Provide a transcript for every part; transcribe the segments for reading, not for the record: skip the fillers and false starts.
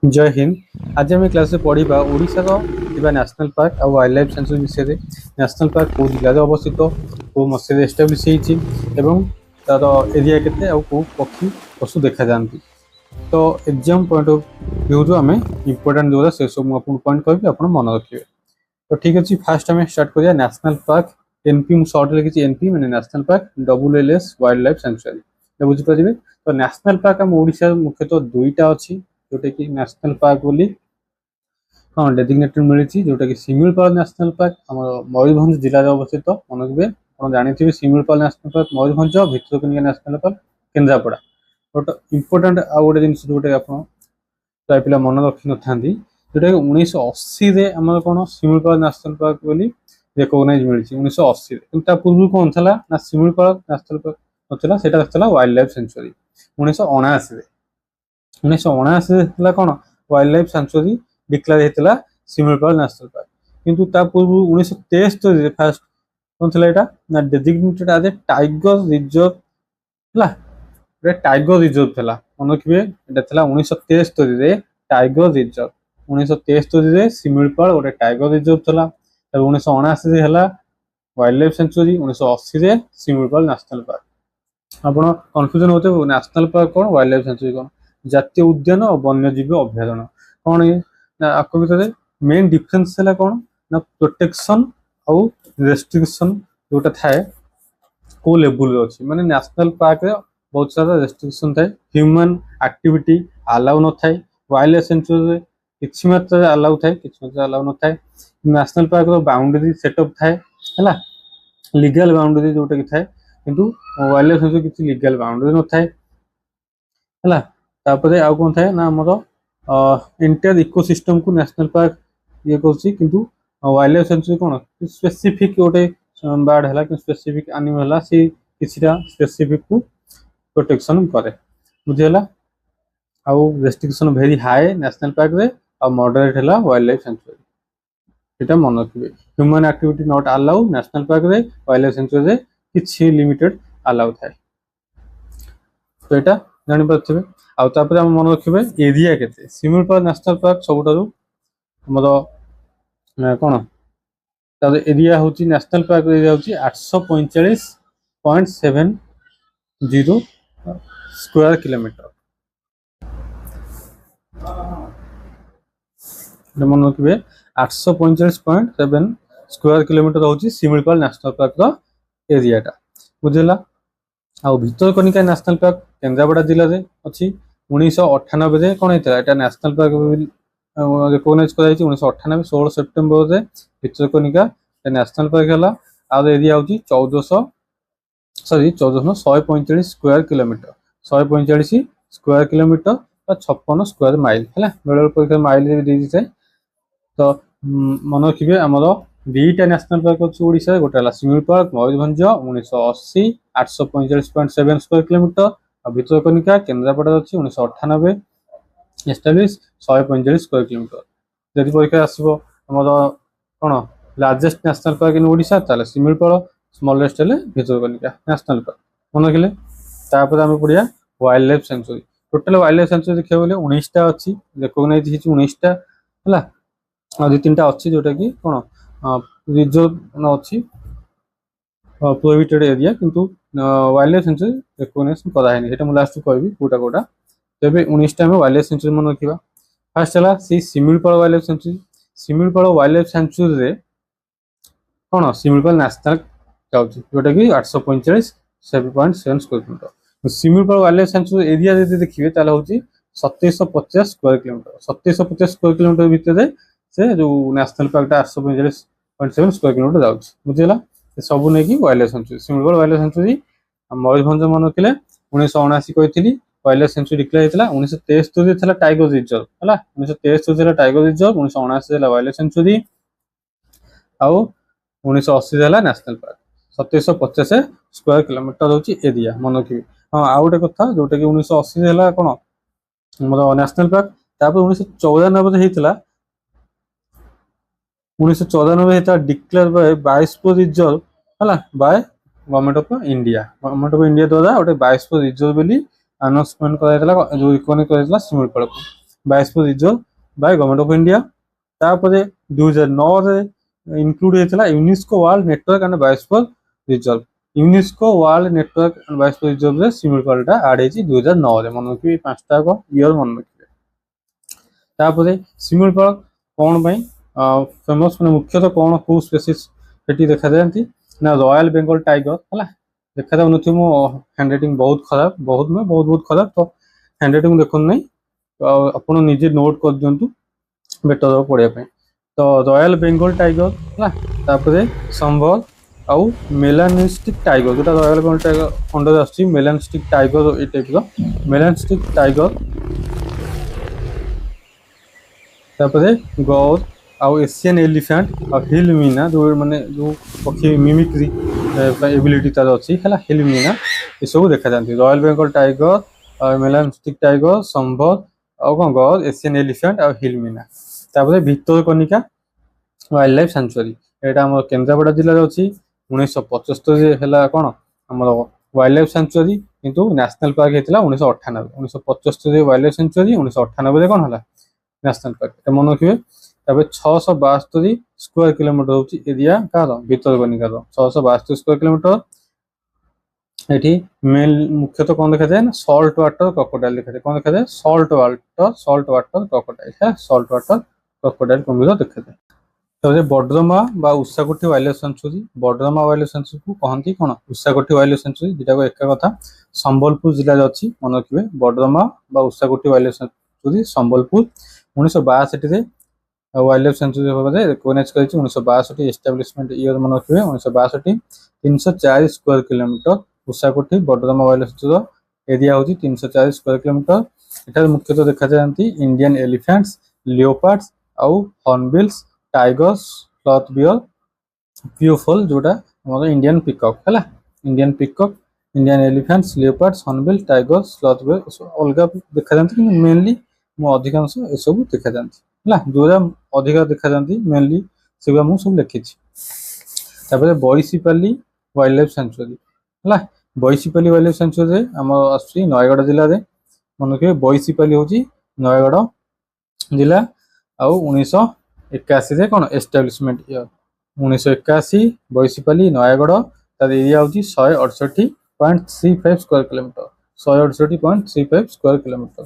जय हिंद। आज आम क्लास पढ़ा ओडिशार थिबा नेशनल पार्क और वाइल्ड लाइफ सेंचुरी विषय में। नेशनल पार्क कौ जिले अवस्थित, कौ मसीह एस्टाब्लीश एवं तार एरिया केते और कौ पक्षी पशु देखा जाती। तो एग्जाम पॉइंट ऑफ व्यू आम इम्पोर्टाट जो से सब मुझे पॉइंट कह आप मन रखिए। तो ठीक अच्छे, फास्ट आम स्टार्ट करिया। नेशनल पार्क एनपी मु शॉर्ट लिखी एनपी मैंने national park WLS wild life sanctuary बुझीपारे। तो नेशनल पार्क आम ओडिशा मुख्यतः दुईटा अच्छी जोटा कि नेशनल पार्क बोली हाँ डेजिग्नेटेड मिली, जोटा कि शिमिलपाल नेशनल पार्क आम मयूरभंज जिले में अवस्थित। मन रखिए आप जानते हैं Similipal national park Mayurbhanj, Bhitarkanika national park Kendrapara. But important आउ गोटे जिन जोटा आप प्राय पिला मन रखी न था, जोटा कि 1980 आम कौन शिमिलपाल नेशनल पार्क बोली रिकग्नाइज मिली 1980। किंतु पूर्व कौन था ना शिमिलपाल नेशनल पार्क नथिला, सेटा था वाइल्ड लाइफ सेंचुरी 1979। 1979 कौन वाइल्ड लाइफ सेंचुरी डिक्लेयर होता शिमिलपाल नेशनल पार्क। किंतु ता पूर्व 1973 फास्ट कौन था यहाँ ना designated as a tiger reserve है। टाइगर रिजर्व था मन रखिए, यहाँ 1973 टाइगर रिजर्व। 1973 शिमिलपाल गोटे टाइगर रिजर्व था। 1979 है wild life sanctuary, 1980 Similipal national park. आप कन्फ्यूजन होते नेशनल पार्क कौन वाइल्ड लाइफ सेंचुरी कौन, जातीय उद्यान और वन्यजीव अभ्यारण्य कौन आपको भितर मेन डिफरेंस है कौन ना प्रोटेक्शन और रेस्ट्रिक्शन जोटा थाए को लेवल अच्छी। माने नेशनल पार्क रे बहुत सारा रेस्ट्रिक्शन थाए, ह्यूमन एक्टिविटी अलाउ न थाए। वाइल्ड लाइफ सेंचुरी किछि मात्रा अलाउ थाए, किछि मात्रा अलाउ न थाए। नेशनल पार्क रो बाउंड्री सेटअप थाए हला, लीगल बाउंड्री जोटा कि थाए, किंतु वाइल्ड लाइफ सेंचुरी किछि लीगल बाउंड्री न थाए हला। तापरे आउ कोन थाए ना हमर इंटर इकोसिस्टम को नेशनल पार्क ये करछि, किंतु वाइल्ड लाइफ सेंचुरी कोन स्पेसिफिक गोटे बर्ड है कि स्पेसिफिक एनिमल है सी किछिटा स्पेसिफिक को प्रोटेक्शन करे बुझेला। आउ restriction very high national park रे और मॉडरेट है वाइल्ड लाइफ सेंचुरी, एटा मन रखिबे। Human activity not allow national park रे, वाइल्ड लाइफ सेंचुरी रे किछि लिमिटेड अलाउ थाए। तो एटा जानि पारथिबे। आउ तापर हम मन रखिबे एरिया केते शिमिलपाल नेशनल पार्क सबुठारु हमर कोन तार एरिया होची नेशनल पार्क एरिया होची 845.70 स्क्वायर किलोमीटर। मन रखिए 845.7 स्क्वायर किलोमीटर होची शिमिलपाल नेशनल पार्क रो एरियाटा बुझेला। आ भितरकनिका नेशनल पार्क केन्द्रापड़ा जिले में अच्छी। 1998 कौन होता है नेशनल पार्क रिकग्नाइज कर 1998 16 सेप्टेम्बर में भितरकनिका नेशनल पार्क है। आर एरिया हूँ 1445 square kilometre, 145 square kilometre 56 square mile है। बेल परीक्षा माइल भी दे दी। तो मन रखिए आमर दुईटा नेशनल पार्क अच्छी ओडिशा, गोटे शिमिलपाल मयूरभंज 1980 845.7 स्क्वायर किलोमीटर और भितरकनिका केन्द्रापड़ा अच्छी 1998 एस्टाब्लीश 145 स्क्वायर किलोमीटर। जदि परीक्षा आसो आमर कौन लार्जेस्ट नेशनल पार्क इन ओडिशा ताले शिमिलपाल, स्मॉलेस्ट है भितरकनिका नेशनल पार्क मन रखिले। तापर आम पढ़िया wild life sanctuary. Total wild life sanctuary देखा गले 19टा अच्छी रिकग्नाइज होती 19टा है। दु तीन टा अच्छी जोटा कि कौन रिजर्व अच्छी प्रोहिबिटेड एरिया, किंतु वाइल्ड लाइफ सेंचुरी रिकग्नाइज कराएनी। ये मुझे लास्ट कहबी कौटा कौटा। तेज 19टा आम वाइल्ड लाइफ सेंचुरी मन रखा। फास्ट है सी Similipal wild life sanctuary. Similipal wild life sanctuary कौन शिमिलपाल नेशनल जाऊँगी जोटा कि 845.7 square kilometre. Similipal wild life sanctuary area यदि देखिए ताहले होची 2750 स्क्वायर किलोमीटर। 2750 स्क्वायर किलोमीटर भितर से जो नेशनल पार्क 845.7 स्क्वायर किलोमीटर जाऊँगी बुझेगा। सब नहीं wild life sanctuary Similipal wild life sanctuary Mayurbhanj मन रखिले 1979 कही वाइल्ड लाइफ सेंचुरी डिक्लेयर होता। 1973 टाइगर रिजर्व है, 1973 tiger reserve, 1979 wild life sanctuary आउ 1980 है नेशनल पार्क। 2750 स्क्वायर किलोमीटर होची एरिया मन रखिए। हाँ आउ गोटे कथा जोटा कि 1980 है कौन मोर नेशनल पार्क। तापर 1994 होता 1994 होता डिक्लेयर बाय बायोस्फीयर रिजर्व है by government of India. Government of India द्वारा गोटे बायोस्फीयर रिजर्व बोली अनाउंसमेंट कराइला जो रिकग्नाइज कराइला शिमिलपाल को। Biosphere reserve by government of India. तापर 2009 रे इंक्लूड होता UNESCO world network and biosphere reserve. UNESCO world network and biosphere reserve रे शिमिलपालटा ऐड होती 2009 रे। मन रखिए 5टा ईयर मन रखिए। तापर शिमिलपाल कौन पाई फेमस मैंने मुख्यतः कौन को स्पेसीज सेठी देखा जाती ना रॉयल बेंगल टाइगर है देखा जाऊन मो हैंड राइटिंग बहुत खराब बहुत नुह बहुत बहुत खराब तो हैंड राइटिंग देखो ना तो आप निजे नोट कर दिंतु बेटर पढ़ाई। तो रॉयल बेंगल टाइगर है संभल आउ मेलानिस्टिक टाइगर जोटा रॉयल बेंगल टाइगर अंडर आसुची मेलानिस्टिक टाइगर ये टाइप मेलानिस्टिक टाइगर। तापर गौर आउ एशियन एलिफेंट और हिल मीना जो माने जो पक्षी मिमिक्री एबिलिटी तार अच्छी है हिल मीना ये सब देखा जाती। Royal Bengal tiger melanistic tiger संभल और कौन गौर एशियन एलिफेंट और हिल मीना। तापर भितरकनिका वाइल्ड लाइफ सेंचुरी यहाँ आम केन्द्रापड़ा जिले में अच्छी 1975 है कौन आम वाइल्ड लाइफ सेंचुरी किंतु नेशनल पार्क होता 1998 1975 वाइल्ड लाइफ सेंचुरी 1998 कौन है नेशनल पार्क मन रखिए। तब 672 स्क्वायर किलोमीटर हूँ एरिया कार भितरकनिकार 672 स्क्वायर किलोमीटर। ये मेन मुख्यतः कौन देखा जाए ना सल्ट वाटर क्रोकोडाइल देखा जाए कौन देखा जाए सल्ट वाटर क्रोकोडाइल है सल्ट वाटर क्रोकोडाइल कुम्भीर देखा जाए। तो Badrama Ushakothi wild life sanctuary Badrama wild life sanctuary को कहती कौन उषाकोठी वाइल्ड लाइफ सेंचुरी दुटा एका कथा संबलपुर जिले में अच्छी मन रखिए Badrama Ushakothi wild life sanctuary Sambalpur 1962 wild life sanctuary भाव रिकग्नाइज कर 1962 एस्टाब्लिशमेंट ईयर मन रखिए 1962 304 square kilometre Ushakothi Badrama wild life sanctuary area हूँ 304 स्क्वायर किलोमीटर। एठार मुख्यतः देखा जाती इंडियन एलिफेंट्स लियोपार्ड्स आउ hornbills tigers sloth bear peafowl जोटा हमारा इंडियन पिकॉक है Indian peacock Indian elephants leopards hornbill tigers sloth bear अलग देखा जाती कि मेनली मो अधिकांश ये सब देखा जाती है जोरा अधिक देखा जाती मेनली से मुझे सब लिखी। बईसीपाली वाइल्ड लाइफ सेंचुरी है बईसीपाली वाइल्ड लाइफ सेंचुरी आम आस नयगढ़ जिले में मन रखिए बईसीपाली हूँ नयगढ़ जिला आउ 1981 कौन एस्टाब्लिशमेंट ईयर 1981 बईसीपाली नयगढ़ तार एरिया हूँ 168.35 स्क्वायर किलोमीटर 168.35 स्क्वायर किलोमीटर।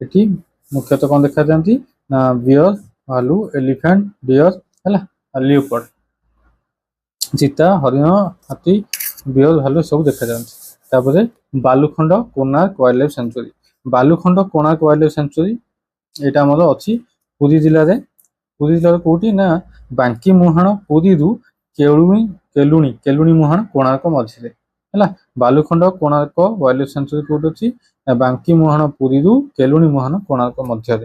ये मुख्यतः कौन देखा जाती ना बियर भालू एलिफेंट डियर है लियोपार्ड चीता हरिण हाथी बियर भालू सब देखा जाती। Balukhand Konark wild life sanctuary Balukhand Konark wild life sanctuary यहाँ आम अच्छी पुरी जिले में पुरी जिले कौटी ना बांकी मुहाण पुरी केलुणी केलुणी केलुणी मुहाण कोणार्क मझे है बालुखंड Konark wild life sanctuary Kaut अच्छी बांकी मुहाण पुरी केलुणी मुहाण कोणार्क मध्य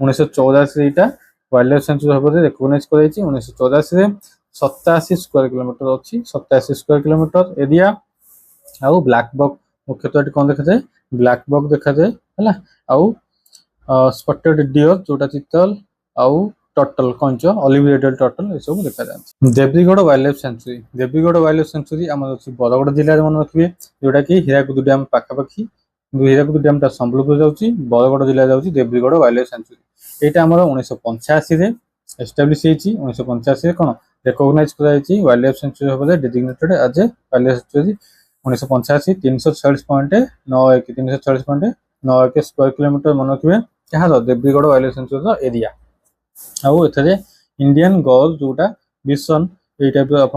1984 यहाँ वाइल्ड लाइफ सेंचुरी भाव रिकग्नाइज कर 1984 87 स्क्वायर किलोमीटर अच्छी 87 स्क्वायर किलोमीटर एरिया आउ ब्लैक बक मुख्यतः कौन देखा जाए ब्लैक बक देखा जाए है आउ स्पॉटेड डियर जोटा चितल आउ टर्टल कंच ऑलिव रेडेड टर्टल ये सब देखा जाए। Debrigarh wild life sanctuary Debrigarh wild life sanctuary आम अच्छी बरगढ़ जिले में मन रखिए जोटा कि हीराकुद डैम पाखापाखि हीराकुद डैमटा संबलपुर जाऊँगी बरगढ़ जिले जाऊँगी देवरीगढ़ वाइल्ड लाइफ सेंचुरी यहाँ आम 1985 एस्टाब्लिश 1985 कौन रिकग्नाइज कर वाइल्ड लाइफ सेंचुरी भाव designated as a wild life sanctuary 1985 346.91 346.91 square kilometre मन रखिए क्या Debrigarh wild life sanctuary area आउ एथरे इंडियन गॉल जोटा विजन ये टाइप आप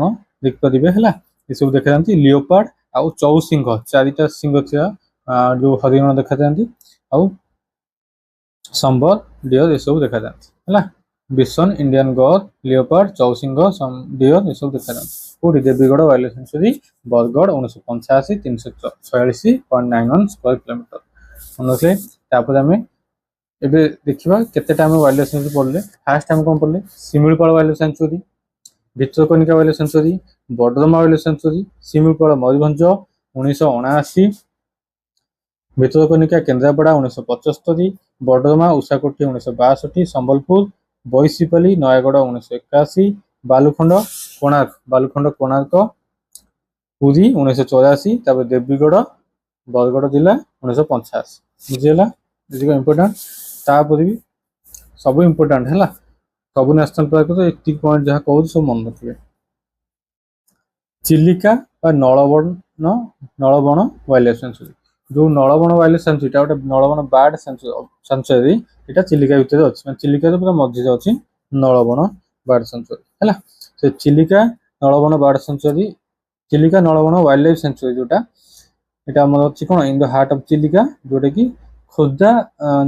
देखिपारे है ये सब देखा जाती लियोपार्ड आउ चौसिंह चारिटा सिंह जो हरिण देखा जाती आउ संबर डियर ये सब देखा जाती है विजन इंडियन गॉल लियोपार्ड चौसिंह डियर ये सब देखा जाती कौटी Debrigarh wild life sanctuary Bargarh 1985 346.91 square kilometre मन रखिए। आम एबे देखिबा केते टाइम वाइल्ड लाइफ सेंचुरी पढ़ले फास्ट टाइम कौन पढ़ले Similipal wild life sanctuary Bhitarkanika wild life sanctuary Badrama wild life sanctuary Similipal Mayurbhanj 1979 Bhitarkanika Kendrapara 1975 Badrama Ushakothi 1962 Sambalpur Baisipalli Nayagarh 1981 Balukhand Konark Puri 1984 Debrigarh Bargarh जिला 1985 बुझीगला इम्पोर्टाट। तापर भी सब इम्पोर्टाट है सब नेशनल पार्क तो एति पॉइंट जहाँ कहूँ सब मन रखिए। चिलिका नलबण नलबण वाइल्ड लाइफ सेंचुरी जो नलबण वाइल्ड लाइफ सेंचुरी गोटे नलबण बर्ड सेंचुरी यहाँ चिलिका भितर अच्छी चिलिका पूरा मझे अच्छी नलबण बर्ड सेंचुरी है से Chilika Nalbana bird sanctuary Chilika Nalbana wild life sanctuary जोटा यहाँ आम अच्छी कौन in the heart of Chilika जोटा कि खोर्धा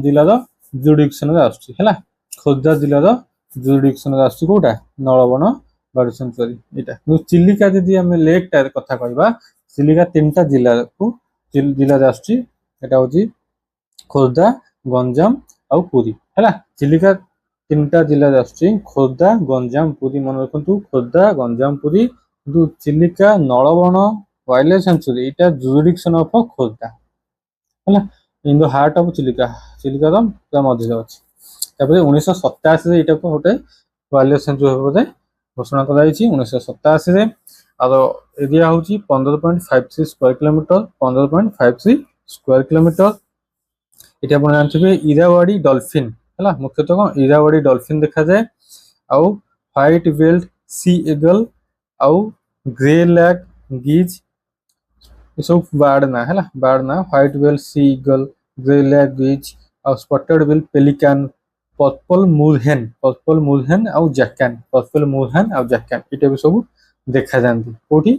जिलार जुरिडिक्शन है खोर्धा जिलार जुरिडिक्शन कौटा नलबण बर्ड सेंचुरी यहाँ चिलिका जदि आम लेक टा कथा कहवा चिलिका 3टा जिला को जिले आसूँ खोर्धा गंजाम आउ पुरी है चिलिका 3टा जिले आसूँ खोर्धा गंजाम पुरी मन रखु खोर्धा गंजाम पुरी किंतु Chilika Nalbana wild life sanctuary यहाँ जुरिडिक्शन ऑफ खोर्धा है in the heart of Chilika चिलिकार पूरा मझे अच्छी 1987 यहाँ को गोटे वाइल्ड लाइफ सेंचुरी भाव घोषणा कर 1987 आर एरिया हूँ 15.53 स्क्वायर किलोमीटर 15.53 स्क्वायर किलोमीटर ये आप जानते इरावाड़ी डॉल्फिन है मुख्यतः कौन इरावाड़ी डॉल्फिन देखा जाए आउ व्हाइट बेल्ट सी एगल आउ ग्रे लैक गीज ये सब बार्ड ना है बार्ड ना व्हाइट बेल्ट सी ईगल ग्रे लैक गीज आउ स्पॉटेड बिल पेलिकान पर्पल मूरहेन आउ जैकान पर्पल मूरहेन आउ जैकान ये भी सब देखा जाती कौटी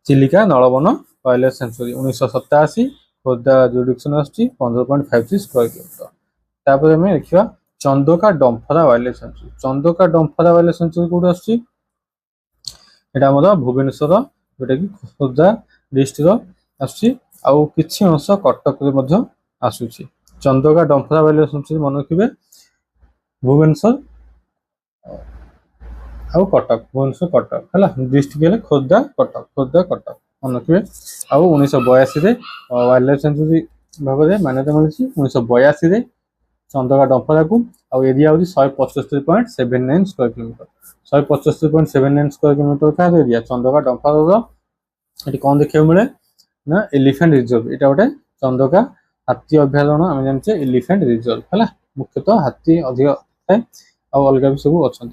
Chilika Nalbana wild life sanctuary 1987 Khordha jurisdiction आसूँ 15.53 स्क्वायर किलोमीटर तापर आम देखा Chandaka Dampara wild life sanctuary Chandaka Dampara wild life sanctuary कौट आसूँ भुवनेश्वर जोटा कि खोर्धा डिस्ट्रिक्ट आसूँ आउ किछि अंश कटक आसूँ Chandaka Dampara wild life sanctuary मन रखिए भुवनेश्वर आउ कटक भुवनेश्वर कटक है डिस्ट्रिक्ट खोर्धा कटक मन रखिए आउ 1982 वाइल्ड लाइफ सेंचुरी भाव में मान्यता मिली 1982 चंदका डंफरा को आउ एरिया हूँ 175.79 स्क्वायर किलोमीटर 175.79 स्क्वायर किलोमीटर क्या एरिया चंदका डंफरा ये कौन देखा मिले ना एलिफेंट रिजर्व यहाँ गोटे चंदका हाथी अभयारण्य आम जानते एलिफेंट रिजर्व है मुख्यतः हाथी अधिक थाए अलग भी सब अच्छा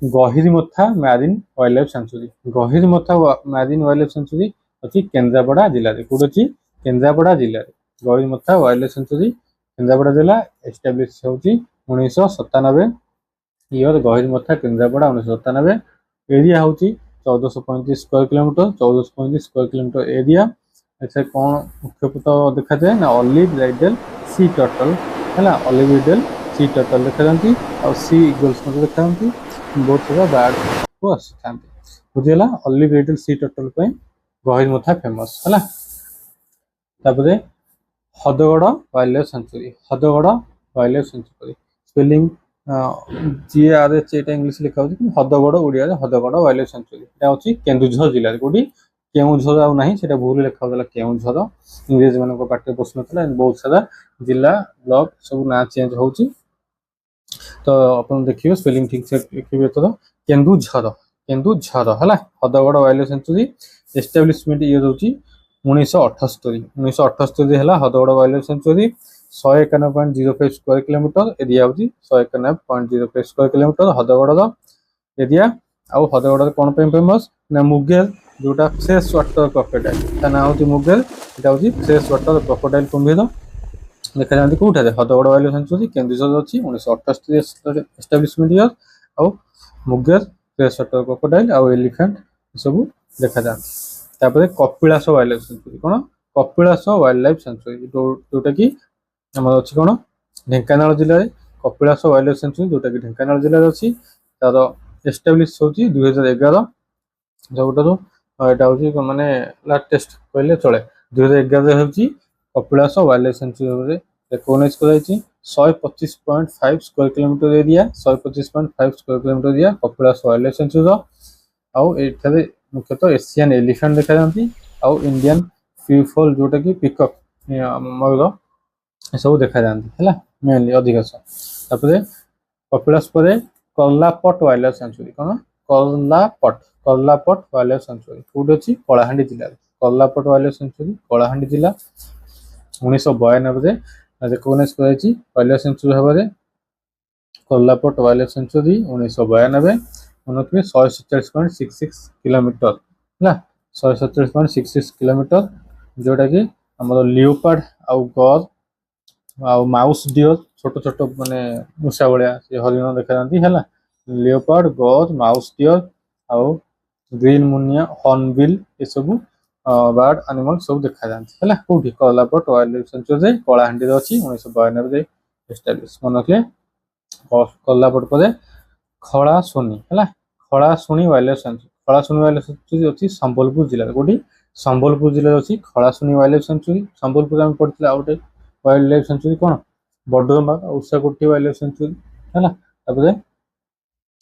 Gahirmatha marine wild life sanctuary Gahirmatha marine wild life sanctuary अच्छी केन्द्रापड़ा जिले में कौट अच्छी केन्द्रापड़ा जिले में Gahirmatha wild life sanctuary Kendrapara जिला एस्टाब्लीश होती 1997 ईयर गहिरमथा केन्द्रापड़ा 1997 एरिया हूँ 1435 square kilometre 1435 square kilometre area ऐसे कौन मुख्यतः देखा जाए ना ऑलिव राइडल सी टर्टल है ऑलिव राइडल सी टर्टल देखा जाती और सी इगल्स देखा बहुत सारा बर्ड को आसी बुझीगला olive ridley sea turtle Gahirmatha famous है Hadgarh wild life sanctuary Hadgarh wild life sanctuary spelling GRH English लिखा हो Hadgarh Odia Hadgarh wild life sanctuary यहाँ अच्छी केन्दुझर जिले कौटी केउझर आउ ना से भूल लिखा केउझर इंग्रेज मान पाटे पशु ना बहुत सारा जिला ब्लॉक सब ना चेंज हो तो आप देखिए स्पेलिंग ठीक से लिखिए तो केन्दुझर केन्दुझर है Hadgarh wild life sanctuary establishment year हूँ 1978 है Hadgarh wild life sanctuary 191.05 square kilometre area हूँ 191.05 स्क्वायर किलोमीटर हदगड़ एरिया आउ हदगड़ कौन फेमस ना मुगेर जोटा फ्रेश वाटर क्रोकोडाइल ता ना हूँ मुगेर यहाँ हूँ फ्रेश वाटर क्रोकोडाइल कुंभीर देखा जाती कौटा हदगड़ वाइल्ड लाइफ सेंचुरी केन्दुझर अच्छी 1978 एस्टाब्लीशमेंट ईयर आउ मुगेर फ्रेश वाटर क्रोकोडाइल आउ एलिफेंट सब देखा जाती कपिलास वाइल्ड लाइफ सेंचुरी कौन कपिलास वाइल्ड लाइफ सेंचुरी जोटा कि आम अच्छी कौन ढेंकानाल जिले में कपिलास वाइल्ड लाइफ सेंचुरी जोटा कि ढेंकानाल जिले में अच्छी तार एस्टाब्लीश हो 2011 सबुठ यहाँ हूँ मानने लाटेस्ट कहले चले 2011 हूँ Kapilash wild life sanctuary recognise कर 125.5 square kilometre area 125.5 square kilometre area Kapilash wild life sanctuary आउ ये मुख्यतः एशियन एलिफेंट देखा जाती आउ इंडियन फ्यूफल जोटा कि पिकअप मयूर सब देखा जाती है मेनली अधिकांश कपिलास पर कर्लापट वाइल्ड लाइफ सेंचुरी कौन कर्लापट वाइल्ड लाइफ सेंचुरी कौट अच्छी कलाहांडी जिले कर्लापट वाइल्ड लाइफ सेंचुरी कलाहांडी जिला 1992 ରେକଗ୍ନାଇଜ୍ କରାଯାଇଛି ୱାଇଲ୍ଡ ଲାଇଫ୍ ସେଞ୍ଚୁରୀ ଭାବରେ। କୋଲାପଟ ୱାଇଲ୍ଡ ଲାଇଫ୍ ସେଞ୍ଚୁରୀ 1992 ମନେ ରଖିବେ 147.66 କିଲୋମିଟର ହେଲା, 147.66 କିଲୋମିଟର, ଯୋଉଟାକି ଆମର ଲିଓପାର୍ଡ ଆଉ ଗର୍ ଆଉ ମାଉସ ଡିଅର ଛୋଟ ଛୋଟ ମାନେ ମୂଷା ଭଳିଆ ସେ ହରିଣ ଦେଖାଯାନ୍ତି ହେଲା। ଲିଓପାର୍ଡ, ଗର୍, ମାଉସ ଡିଅର ଆଉ ଗ୍ରୀନ୍ ମୁନିଆ, ହର୍ନବିଲ୍ ଏସବୁ ବାର୍ଡ ଆନିମଲ ସବୁ ଦେଖାଯାନ୍ତି ହେଲା। କୋଉଠି କୋଲାପଟ ୱାଇଲ୍ଡ ଲାଇଫ୍ ସେଞ୍ଚୁରୀରେ କଳାହାଣ୍ଡିରେ ଅଛି 1992 ଏଷ୍ଟାବ୍ଲିଶ। ମନେ ରଖିଲେ କୋଲାପଟ ପରେ ଖଳାଶୁଣି ହେଲା, Khalasuni wild life sanctuary. Khalasuni wild life sanctuary ଅଛି ସମ୍ବଲପୁର ଜିଲ୍ଲାରେ। କୋଉଠି ସମ୍ବଲପୁର ଜିଲ୍ଲାରେ ଅଛି ଖଳାଶୁଣି ୱାଇଲ୍ଡ ଲାଇଫ୍ ସେଞ୍ଚୁରୀ। ସମ୍ବଲପୁରରେ ଆମେ ପଢିଥିଲେ ଆଉ ଗୋଟେ ୱାଇଲ୍ଡ ଲାଇଫ୍ ସେଞ୍ଚୁରୀ କଣ ବଡରମାଳ ଆଉ ଉଷାକୋଠି ୱାଇଲ୍ଡ ଲାଇଫ୍ ସେଞ୍ଚୁରୀ ହେଲା। ତାପରେ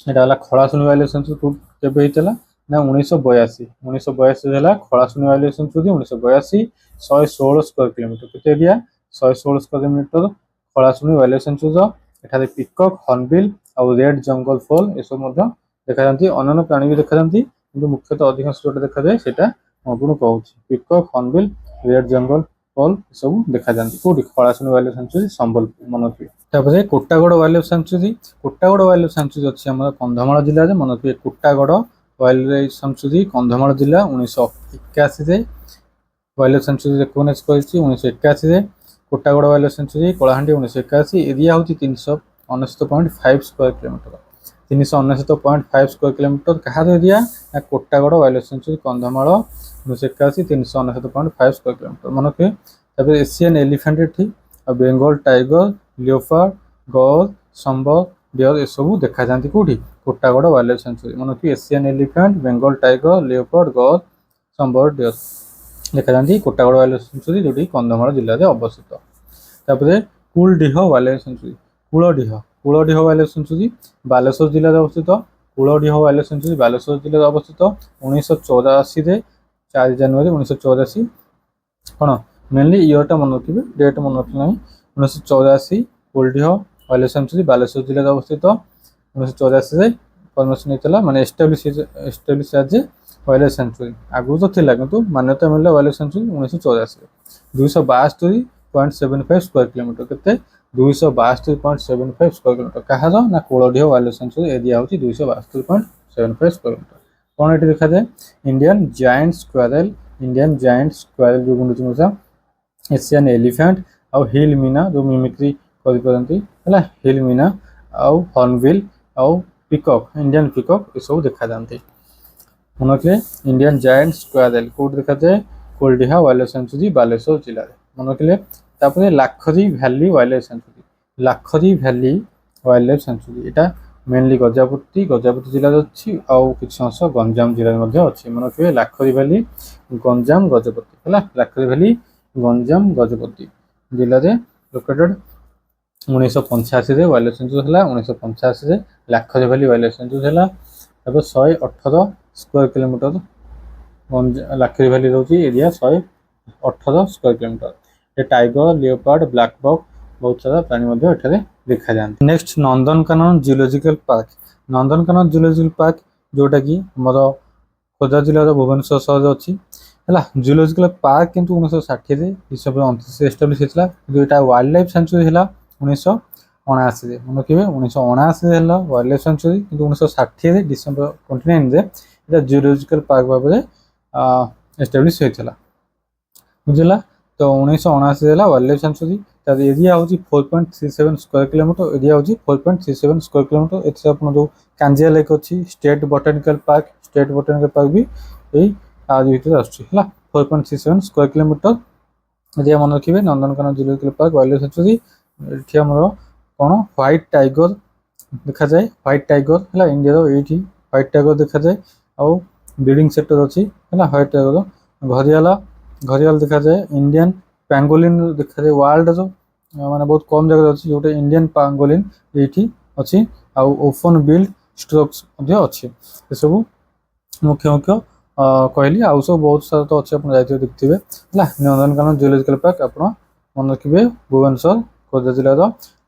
ଏଟା ହେଲା ଖଳାଶୁଣି ୱାଇଲ୍ଡ ଲାଇଫ୍ ସେଞ୍ଚୁରୀ କେବେ ହେଇଥିଲା ନା 1982 ହେଲା Khalasuni wild life sanctuary 1982। 116 square kilometre କେତେ area 116 square kilometre Khalasuni wild life sanctuary. ଏଠାରେ ପିକକ୍, ହର୍ନବିଲ୍ ଆଉ ରେଡ୍ ଜଙ୍ଗଲ ଫୋଲ ଏସବୁ ମଧ୍ୟ ଦେଖାଯାନ୍ତି। ଅନ୍ୟାନ୍ୟ ପ୍ରାଣୀ ବି ଦେଖାଯାନ୍ତି କିନ୍ତୁ ମୁଖ୍ୟତଃ ଅଧିକାଂଶ ଯୋଉଟା ଦେଖାଯାଏ ସେଇଟା ମୁଁ ଆପଣଙ୍କୁ କହୁଛି peacock, hornbill, red jungle fowl ଏସବୁ ଦେଖାଯାନ୍ତି। କୋଉଠି Khalasuni wild life sanctuary Sambalpur ମନେ ରଖିବେ। ତାପରେ Kotagarh wild life sanctuary. Kotagarh wild life sanctuary ଅଛି ଆମର କନ୍ଧମାଳ ଜିଲ୍ଲାରେ। ମନେ ରଖିବେ Kotagarh wild life sanctuary Kandhamal ଜିଲ୍ଲା 1981ରେ ୱାଇଲ୍ଡ ଲାଇଫ୍ ସେଞ୍ଚୁରୀ ରେକଗ୍ନାଇଜ୍ କରିଛି 1981ରେ। Kotagarh wild life sanctuary Kalahandi 1981। Area ହେଉଛି 399.5 ସ୍କୋୟାର କିଲୋମିଟର। 399.5 ସ୍କୋୟାର କିଲୋମିଟର କାହାର ଏରିଆ ନା Kotagarh wild life sanctuary Kandhamal 1981 399.5 square kilometre ମନେ ରଖିବେ। ତାପରେ ଏସିଆନ୍ ଏଲିଫାଣ୍ଟ ଏଠି ଆଉ Bengal tiger, leopard, gaur, sambar deer ଏସବୁ ଦେଖାଯାନ୍ତି କୋଉଠି କୋଟାଗଡ଼ ୱାଇଲ୍ଡ ଲାଇଫ୍ ସେଞ୍ଚୁରୀ। ମନେ ରଖିବେ Asian elephant, Bengal tiger, leopard, gaur, sambar deer ଦେଖାଯାନ୍ତି କୋଟାଗଡ଼ ୱାଇଲ୍ଡ ଲାଇଫ୍ ସେଞ୍ଚୁରୀ ଯୋଉଠି କନ୍ଧମାଳ ଜିଲ୍ଲାରେ ଅବସ୍ଥିତ। ତାପରେ Kuldiha wild life sanctuary. Kuldiha wild life sanctuary Baleswar ଜିଲ୍ଲାରେ ଅବସ୍ଥିତ। Kuldiha wild life sanctuary Baleswar ଜିଲ୍ଲାରେ ଅବସ୍ଥିତ। 1984ରେ 4 ଜାନୁଆରୀ 1984 କଣ ମେନଲି ଇୟରଟା ମନେ ରଖିବେ, ଡେଟ୍ ମନେ ରଖିଲେ ନାହିଁ। 1984 କୁଲଡିହ ୱାଇଲ୍ଡ ଲାଇଫ୍ ସେଞ୍ଚୁରୀ ବାଲେଶ୍ୱର ଜିଲ୍ଲାରେ ଅବସ୍ଥିତ। 1984ରେ ପରମିଶନ ହେଇଥିଲା ମାନେ ଏଷ୍ଟାବ୍ଲିଶ ଆଜ ୱାଇଲ୍ଡ ଲାଇଫ୍ ସେଞ୍ଚୁରୀ। ଆଗରୁ ତ ଥିଲା କିନ୍ତୁ ମାନ୍ୟତା ମିଳିଲା ୱାଇଲ୍ଡ ଲାଇଫ୍ ସେଞ୍ଚୁରୀ 1984ରେ। 272.75 ସ୍କୋୟାର କିଲୋମିଟର କେତେ 272.75 ସ୍କୋୟାର କିଲୋମିଟର କାହାର ନା Kuldiha wild life sanctuary area ହେଉଛି 272.75 ସ୍କୋୟାର କିଲୋମିଟର। କ'ଣ ଏଠି ଦେଖାଯାଏ Indian giant squirrel, Indian giant squirrel ଯୋଉ ଗୁଣ୍ଡୁଚି ମୂଷା, ଏସିଆନ୍ ଏଲିଫାଣ୍ଟ ଆଉ ହିଲ୍ ମିନା ଯୋଉ ମିମିକ୍ରି କରିପାରନ୍ତି ହେଲା, ହିଲ୍ ମିନା ଆଉ ହର୍ନବିଲ୍ ଆଉ ପିକକ୍, ଇଣ୍ଡିଆନ୍ ପିକକ୍ ଏସବୁ ଦେଖାଯାନ୍ତି। ମନେ ରଖିଲେ ଇଣ୍ଡିଆନ୍ ଜାଏଣ୍ଟ ସ୍କ୍ୱାରେଲ କୋଉଠି ଦେଖାଯାଏ Kuldiha wild life sanctuary Baleswar ଜିଲ୍ଲାରେ ମନେ ରଖିଲେ। ତାପରେ Lakhari valley wild life sanctuary. Lakhari valley wild life sanctuary ଏଇଟା ମେନଲି ଗଜପତି ଜିଲ୍ଲାରେ ଅଛି ଆଉ କିଛି ଅଂଶ ଗଞ୍ଜାମ ଜିଲ୍ଲାରେ ମଧ୍ୟ ଅଛି। ମନେ ରଖିବେ ଲାଖରି ଭ୍ୟାଲି ଗଞ୍ଜାମ ଗଜପତି ହେଲା, ଲାଖରି ଭ୍ୟାଲି ଗଞ୍ଜାମ ଗଜପତି ଜିଲ୍ଲାରେ ଲୋକେଟେଡ। 1985ରେ ୱାଇଲ୍ଡ ଲାଇଫ୍ ସେଞ୍ଚୁରୀ ହେଲା, 1985ରେ Lakhari valley wild life sanctuary ହେଲା। ତାପରେ 118 ସ୍କୋୟାର କିଲୋମିଟର ଲାଖରି ଭ୍ୟାଲି ରହୁଛି ଏରିଆ 118 ସ୍କୋୟାର କିଲୋମିଟର। ଏ ଟାଇଗର, ଲିଓପାର୍ଡ, ବ୍ଲାକ୍ ବକ୍ ବହୁତ ସାରା ପ୍ରାଣୀ ମଧ୍ୟ ଏଠାରେ ଦେଖାଯାନ୍ତି। Next Nandankanan zoological park. Nandankanan zoological park ଯୋଉଟା କି ଆମର ଖୋର୍ଦ୍ଧା ଜିଲ୍ଲାର ଭୁବନେଶ୍ୱର ସହରରେ ଅଛି ହେଲା। ଜୁଲୋଜିକାଲ ପାର୍କ କିନ୍ତୁ 1960ରେ ଡିସେମ୍ବର 29ରେ ଏଷ୍ଟାବ୍ଲିଶ ହେଇଥିଲା କିନ୍ତୁ ଏଇଟା ୱାଇଲ୍ଡ ଲାଇଫ୍ ସେଞ୍ଚୁରୀ ହେଲା 1979ରେ। ମନେ ରଖିବେ 1979ରେ ହେଲା ୱାଇଲ୍ଡ ଲାଇଫ୍ ସେଞ୍ଚୁରୀ କିନ୍ତୁ 1960ରେ ଡିସେମ୍ବର 29ରେ ଏଇଟା ଜୁଲୋଜିକାଲ ପାର୍କ ଭାବରେ ଏଷ୍ଟାବ୍ଲିଶ ହେଇଥିଲା ବୁଝିଲା। ତ 1979 ହେଲା ୱାଇଲ୍ଡ ଲାଇଫ୍ ସେଞ୍ଚୁରୀ। ତାର ଏରିଆ ହେଉଛି 4.37 ସ୍କୋୟାର କିଲୋମିଟର, ଏରିଆ ହେଉଛି 4.37 ସ୍କୋୟାର କିଲୋମିଟର। ଏଥିରେ ଆପଣ ଯୋଉ କାଞ୍ଜିଆ ଲେକ୍ ଅଛି, ଷ୍ଟେଟ୍ ବୋଟାନିକାଲ ପାର୍କ ବି ଏଇ ଭିତରେ ଆସୁଛି ହେଲା। 4.37 ସ୍କୋୟାର କିଲୋମିଟର ଏରିଆ ମନେ ରଖିବେ। Nandankanan zoological park wild life sanctuary. ଏଠି ଆମର କ'ଣ ହ୍ୱାଇଟ୍ ଟାଇଗର ଦେଖାଯାଏ, ହ୍ୱାଇଟ୍ ଟାଇଗର ହେଲା ଇଣ୍ଡିଆର ଏଇଠି ହ୍ୱାଇଟ୍ ଟାଇଗର ଦେଖାଯାଏ ଆଉ ବ୍ରିଡିଂ ସେକ୍ଟର ଅଛି ହେଲା ହ୍ୱାଇଟ୍ ଟାଇଗର। ଘରିଆଲ ଦେଖାଯାଏ, ଇଣ୍ଡିଆନ୍ ପ୍ୟାଙ୍ଗୋଲିନ୍ ଦେଖାଯାଏ ୱାର୍ଲଡର ମାନେ ବହୁତ କମ୍ ଜାଗାରେ ଅଛି ଯୋଉଟା ଇଣ୍ଡିଆନ୍ ପ୍ୟାଙ୍ଗୋଲିନ୍ ଏଇଠି ଅଛି ଆଉ ଓପନ୍ ବିଲ୍ଡ ଷ୍ଟ୍ରୋକ୍ସ ମଧ୍ୟ ଅଛି। ଏସବୁ ମୁଖ୍ୟ କହିଲି ଆଉ ସବୁ ବହୁତ ସାରା ତ ଅଛି ଆପଣ ଯାଇଥିବେ ଦେଖିଥିବେ ହେଲା। ନନ୍ଦନକାନନ ଜୁଲୋଜିକାଲ ପାର୍କ ଆପଣ ମନେ ରଖିବେ ଭୁବନେଶ୍ୱର ଖୋର୍ଦ୍ଧା ଜିଲ୍ଲାର।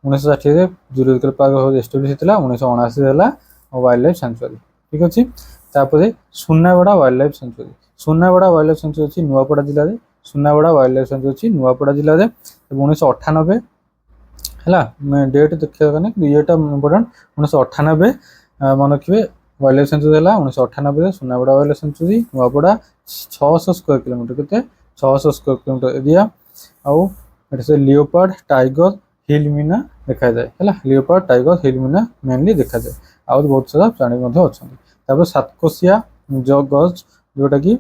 1960ରେ ଜୁଲୋଜିକାଲ ପାର୍କ ଏଷ୍ଟାବ୍ଲିଶ ହେଇଥିଲା, 1979ରେ ହେଲା ୱାଇଲ୍ଡ ଲାଇଫ୍ ସେଞ୍ଚୁରୀ ଠିକ୍ ଅଛି। ତାପରେ Sunabeda wild life sanctuary. Sunabeda wild life sanctuary ଅଛି ନୂଆପଡ଼ା ଜିଲ୍ଲାରେ। ସୁନାବେଡ଼ା ୱାଇଲ୍ଡ ଲାଇଫ୍ ସେଞ୍ଚୁରୀ ଅଛି ନୂଆପଡ଼ା ଜିଲ୍ଲାରେ। 1998 ହେଲା ଡେଟ୍ ଦେଖିବା কাৰণে ଇଏଟା ଇମ୍ପୋର୍ଟାଣ୍ଟ 1998 ମନେ ରଖିବେ ୱାଇଲ୍ଡ ଲାଇଫ୍ ସେଞ୍ଚୁରୀ ହେଲା 1998 Sunabeda wild life sanctuary Nuapada 600 square kilometre କେତେ 600 ସ୍କୋୟାର କିଲୋମିଟର ଏରିଆ। ଆଉ ଏଠି ସେ ଲିଓପାର୍ଡ ଟାଇଗର ହିଲ୍ ମିନା ଦେଖାଯାଏ ହେଲା leopard tiger hill myna mainly ଦେଖାଯାଏ ଆଉ ବହୁତ ସାରା ପ୍ରାଣୀ ମଧ୍ୟ ଅଛନ୍ତି। ତାପରେ ସାତକୋଶିଆ ଗଜ ଯୋଉଟାକି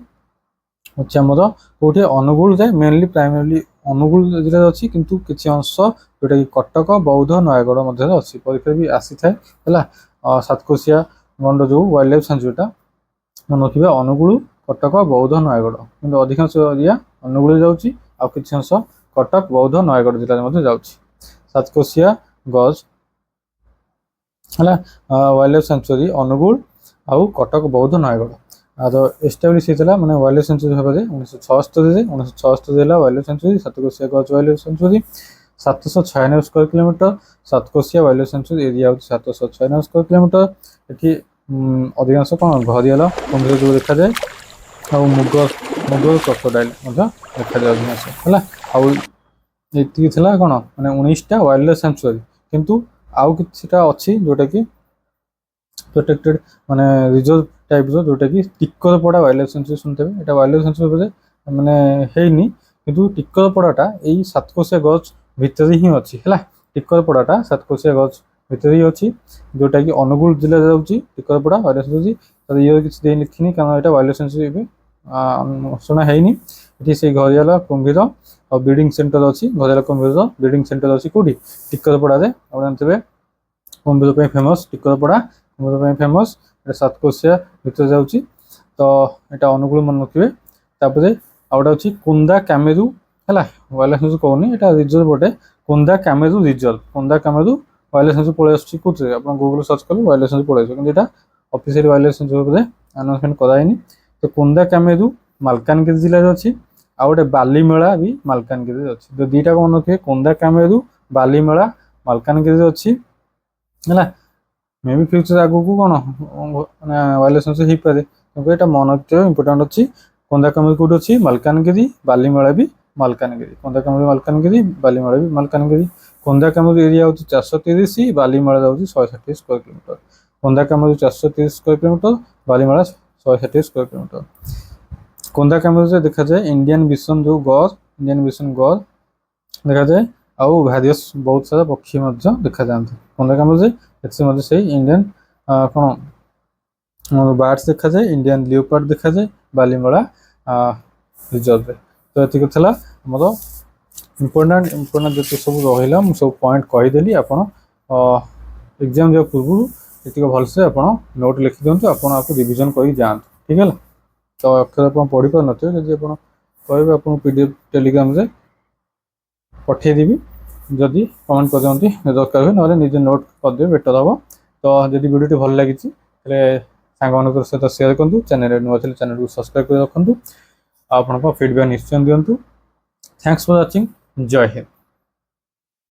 ଅଛି ଆମର କୋଉଠି ଅନୁଗୁଳ ଯାଏ ମେନଲି ପ୍ରାଇମେରଲି ଅନୁଗୁଳ ଜିଲ୍ଲାରେ ଅଛି କିନ୍ତୁ କିଛି ଅଂଶ ଯୋଉଟାକି କଟକ ବୌଦ୍ଧ ନୟାଗଡ଼ ମଧ୍ୟରେ ଅଛି ପରୀକ୍ଷା ବି ଆସିଥାଏ ହେଲା। ସାତକୋଶିଆ ଗଣ୍ଡ ଯୋଉ ୱାଇଲ୍ଡ ଲାଇଫ୍ ସେଞ୍ଚୁରୀଟା ମନେ ରଖିବେ ଅନୁଗୁଳ କଟକ ବୌଦ୍ଧ ନୟାଗଡ଼ କିନ୍ତୁ ଅଧିକାଂଶ ଏରିଆ ଅନୁଗୁଳ ଯାଉଛି ଆଉ କିଛି ଅଂଶ କଟକ ବୌଦ୍ଧ ନୟାଗଡ଼ ଜିଲ୍ଲାରେ ମଧ୍ୟ ଯାଉଛି। ସାତକୋଶିଆ ଗଜ ହେଲା ୱାଇଲ୍ଡ ଲାଇଫ୍ ସେଞ୍ଚୁରୀ ଅନୁଗୁଳ ଆଉ କଟକ ବୌଦ୍ଧ ନୟାଗଡ଼ ଆଉ ଏଷ୍ଟାବ୍ଲିଶ ହେଇଥିଲା ମାନେ ୱାଇଲ୍ଡ ଲାଇଫ୍ ସେଞ୍ଚୁରୀ ଭାବରେ 1976 ହେଲା wild life sanctuary Satkosia gorge wild life sanctuary 796 square kilometre Satkosia wild life sanctuary area ହେଉଛି 796 ସ୍କୋୟାର କିଲୋମିଟର। ଏଠି ଅଧିକାଂଶ କ'ଣ ଘରିଆଲ କୁମ୍ଭୀର ଯୋଉ ଦେଖାଯାଏ ଆଉ ମୁଗ କ୍ରୋକୋଡାଇଲ ମଧ୍ୟ ଦେଖାଯାଏ ଅଧିକାଂଶ ହେଲା। ଆଉ ଏତିକି ଥିଲା କ'ଣ ମାନେ 19ଟା ୱାଇଲ୍ଡ ଲାଇଫ୍ ସେଞ୍ଚୁରୀ କିନ୍ତୁ ଆଉ କିଛିଟା ଅଛି ଯୋଉଟାକି ପ୍ରୋଟେକ୍ଟେଡ୍ ମାନେ ରିଜର୍ଭ ଟାଇପ୍ର ଯୋଉଟାକି ଟିକରପଡ଼ା ୱାଇଲ୍ଡ ଲାଇଫ୍ ସେଞ୍ଚୁରୀ ଶୁଣିଥିବେ ଏଇଟା ୱାଇଲ୍ଡ ଲାଇଫ୍ ସେଞ୍ଚୁରୀ ବୋଧେ ମାନେ ହେଇନି କିନ୍ତୁ ଟିକରପଡ଼ାଟା ଏଇ ସାତକୋଶିଆ ଗଜ ଭିତରେ ହିଁ ଅଛି ହେଲା। ଟିକରପଡ଼ାଟା ସାତକୋଶିଆ ଗଜ ଭିତରେ ହିଁ ଅଛି ଯୋଉଟାକି ଅନୁଗୁଳ ଜିଲ୍ଲାରେ ଯାଉଛି ଟିକରପଡ଼ା ୱାଇଲ୍ଡ ଲାଇଫ୍ ସେଞ୍ଚୁରୀ ଇଏ କିଛି ଦେଇ ଲେଖିନି କାରଣ ଏଇଟା ୱାଇଲ୍ଡ ଲାଇଫ୍ ସେଞ୍ଚୁରୀ ଏବେ ଘୋଷଣା ହେଇନି। ଏଠି ସେଇ ଘରିଆଲ କୁମ୍ଭୀର ଆଉ ବ୍ରିଡିଂ ସେଣ୍ଟର ଅଛି ଘରିଆଲ କୁମ୍ଭୀରର ବ୍ରିଡିଂ ସେଣ୍ଟର ଅଛି କୋଉଠି ଟିକରପଡ଼ାରେ ଆପଣ ଜାଣିଥିବେ କୁମ୍ଭୀର ପାଇଁ ଫେମସ୍ ଟିକରପଡ଼ା କୁମ୍ଭୀର ପାଇଁ ଫେମସ୍ ଏଇଟା ସାତକୋଶିଆ ଭିତରେ ଯାଉଛି ତ ଏଇଟା ଅନୁଗୁଳ ମନେ ରଖିବେ। ତାପରେ ଆଉ ଗୋଟେ ଅଛି କୁନ୍ଦା କାମେରୁ ହେଲା ୱାଇଲ୍ଡ ଲାଇଫ୍ ସେଞ୍ଚୁରୀ କହୁନି ଏଇଟା ରିଜର୍ଭ ଗୋଟେ କୁନ୍ଦା କାମେରୁ ରିଜର୍ଭ କୁନ୍ଦା କାମେରୁ ୱାଇଲ୍ଡ ଲାଇଫ୍ ସେଞ୍ଚୁରୀ ପଳେଇ ଆସୁଛି କୋଉଥିରେ ଆପଣ ଗୁଗଲ ସର୍ଚ୍ଚ କଲେ ୱାଇଲ୍ଡ ଲାଇଫ୍ ସେଞ୍ଚୁରୀ ପଳେଇ ଆସିବ କିନ୍ତୁ ଏଇଟା ଅଫିସିଆଲି ୱାଇଲ୍ଡ ଲାଇଫ୍ ସେଞ୍ଚୁରୀ ଉପରେ ଆନାଉନ୍ସମେଣ୍ଟ କରାହେଇନି। ତ କୁନ୍ଦା କାମେରୁ ମାଲକାନଗିରି ଜିଲ୍ଲାରେ ଅଛି ଆଉ ଗୋଟେ ବାଲିମେଳା ବି ମାଲକାନଗିରିରେ ଅଛି ତ ଦୁଇଟା ମନେ ରଖିବେ କୁନ୍ଦା କାମେରୁ ବାଲିମେଳା ମାଲକାନଗିରିରେ ଅଛି ହେଲା। ମେ ବି ଫ୍ୟୁଚର ଆଗକୁ କ'ଣ ମାନେ ୱାଇଲ୍ଡ ଲାଇଫ୍ ସେଞ୍ଚୁରୀ ହେଇପାରେ କିନ୍ତୁ ଏଇଟା ମନେ ରଖିବା ଇମ୍ପୋର୍ଟାଣ୍ଟ ଅଛି। କୁନ୍ଦା କାମେରୁ କୋଉଠି ଅଛି ମାଲକାନଗିରି ବାଲିମେଳା ବି ମାଲକାନଗିରି କୁନ୍ଦା କାମେରୁ ମାଲକାନଗିରି ବାଲିମେଳା ବି ମାଲକାନଗିରି। କୁନ୍ଦା କାମେରୁ ଏରିଆ ହେଉଛି 430 ବାଲିମେଳା ଯାଉଛି 160 ସ୍କୋୟାର କିଲୋମିଟର କୁନ୍ଦା କାମେରୁ 430 square kilometre Balimela 160 square kilometre. କୁନ୍ଦା କାମେରୁରେ ଦେଖାଯାଏ ଇଣ୍ଡିଆନ ବିସନ ଯୋଉ ଗଜ ଇଣ୍ଡିଆନ ବିସନ ଗଜ ଦେଖାଯାଏ ଆଉ ଭାରିୟସ୍ ବହୁତ ସାରା ପକ୍ଷୀ ମଧ୍ୟ ଦେଖାଯାଆନ୍ତି କୁନ୍ଦା କାମେରୁରେ ଏଥିରେ ମଧ୍ୟ ସେଇ ଇଣ୍ଡିଆନ କ'ଣ ବାର୍ଡସ୍ ଦେଖାଯାଏ ଇଣ୍ଡିଆନ ଲିଓପାର୍ଡ ଦେଖାଯାଏ ବାଲିମେଳା ରିଜର୍ଭରେ। ତ ଏତିକି ଥିଲା ଆମର ଇମ୍ପୋର୍ଟାଣ୍ଟ ଯେତେ ସବୁ ରହିଲା ମୁଁ ସବୁ ପଏଣ୍ଟ କହିଦେଲି ଆପଣ ଏକ୍ଜାମ୍ ଯିବା ପୂର୍ବରୁ ଏତିକି ଭଲସେ ଆପଣ ନୋଟ୍ ଲେଖିଦିଅନ୍ତୁ ଆପଣ ଆକୁ ରିଭିଜନ୍ କରିକି ଯାଆନ୍ତୁ ଠିକ୍ ହେଲା। ତ ଅକ୍ଷର ଆପଣ ପଢ଼ିପାରୁନଥିବେ ଯଦି ଆପଣ କହିବେ ଆପଣଙ୍କୁ PDF ଟେଲିଗ୍ରାମରେ ପଠାଇଦେବି ଯଦି କମେଣ୍ଟ କରିଦିଅନ୍ତି ଦରକାର ହୁଏ ନହେଲେ ନିଜେ ନୋଟ୍ କରିଦେବେ ବେଟର୍ ହେବ। ତ ଯଦି ଭିଡ଼ିଓଟି ଭଲ ଲାଗିଛି ତାହେଲେ ସାଙ୍ଗମାନଙ୍କ ସହିତ ସେୟାର କରନ୍ତୁ ଚ୍ୟାନେଲରେ ନୂଆ ଥିଲେ ଚ୍ୟାନେଲକୁ ସବସ୍କ୍ରାଇବ୍ କରି ରଖନ୍ତୁ ଆଉ ଆପଣଙ୍କ ଫିଡ଼ବ୍ୟାକ୍ ନିଶ୍ଚୟ ଦିଅନ୍ତୁ। ଥ୍ୟାଙ୍କସ୍ ଫର୍ ୱାଚିଂ ଜୟ ହିନ୍ଦ।